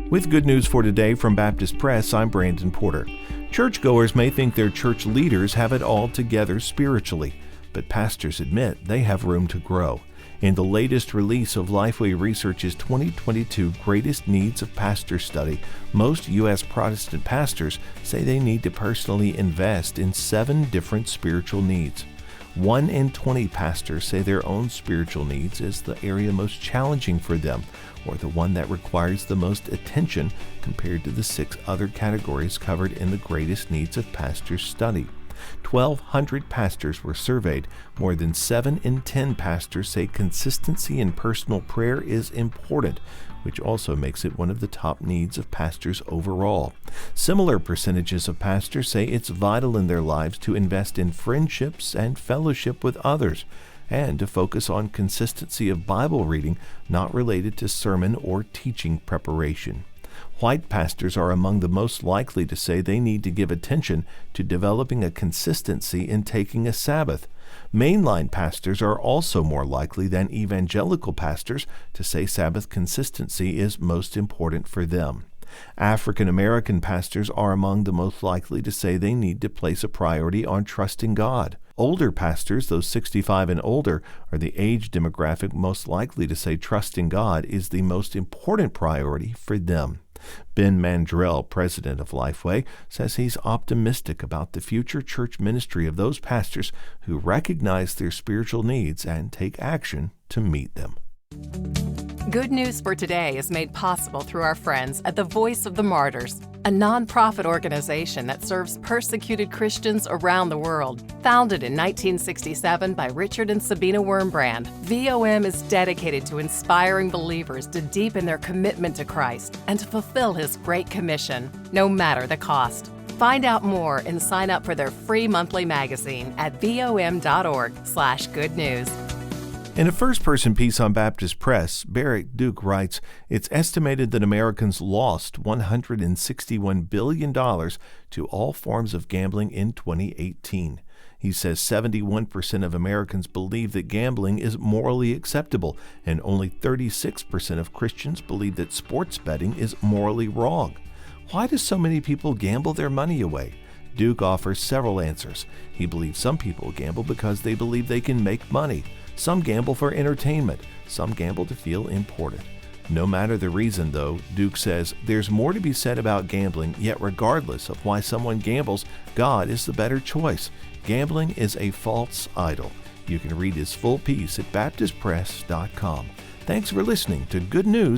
With good news for today from Baptist Press, I'm Brandon Porter. Churchgoers may think their church leaders have it all together spiritually, but pastors admit they have room to grow. In the latest release of Lifeway Research's 2022 Greatest Needs of Pastors study, most U.S. Protestant pastors say they need to personally invest in 7 different spiritual needs. 1 in 20 pastors say their own spiritual needs is the area most challenging for them, or the one that requires the most attention compared to the 6 other categories covered in the Greatest Needs of Pastors study. 1,200 pastors were surveyed. More than 7 in 10 pastors say consistency in personal prayer is important, which also makes it one of the top needs of pastors overall. Similar percentages of pastors say it's vital in their lives to invest in friendships and fellowship with others, and to focus on consistency of Bible reading not related to sermon or teaching preparation. White pastors are among the most likely to say they need to give attention to developing a consistency in taking a Sabbath. Mainline pastors are also more likely than evangelical pastors to say Sabbath consistency is most important for them. African American pastors are among the most likely to say they need to place a priority on trusting God. Older pastors, those 65 and older, are the age demographic most likely to say trusting God is the most important priority for them. Ben Mandrell, president of Lifeway, says he's optimistic about the future church ministry of those pastors who recognize their spiritual needs and take action to meet them. Good News for Today is made possible through our friends at the Voice of the Martyrs, a nonprofit organization that serves persecuted Christians around the world. Founded in 1967 by Richard and Sabina Wurmbrand, VOM is dedicated to inspiring believers to deepen their commitment to Christ and to fulfill His Great Commission, no matter the cost. Find out more and sign up for their free monthly magazine at vom.org/goodnews. In a first-person piece on Baptist Press, Barrett Duke writes, it's estimated that Americans lost $161 billion to all forms of gambling in 2018. He says 71% of Americans believe that gambling is morally acceptable, and only 36% of Christians believe that sports betting is morally wrong. Why do so many people gamble their money away? Duke offers several answers. He believes some people gamble because they believe they can make money. Some gamble for entertainment. Some gamble to feel important. No matter the reason, though, Duke says there's more to be said about gambling, yet regardless of why someone gambles, God is the better choice. Gambling is a false idol. You can read his full piece at baptistpress.com. Thanks for listening to Good News.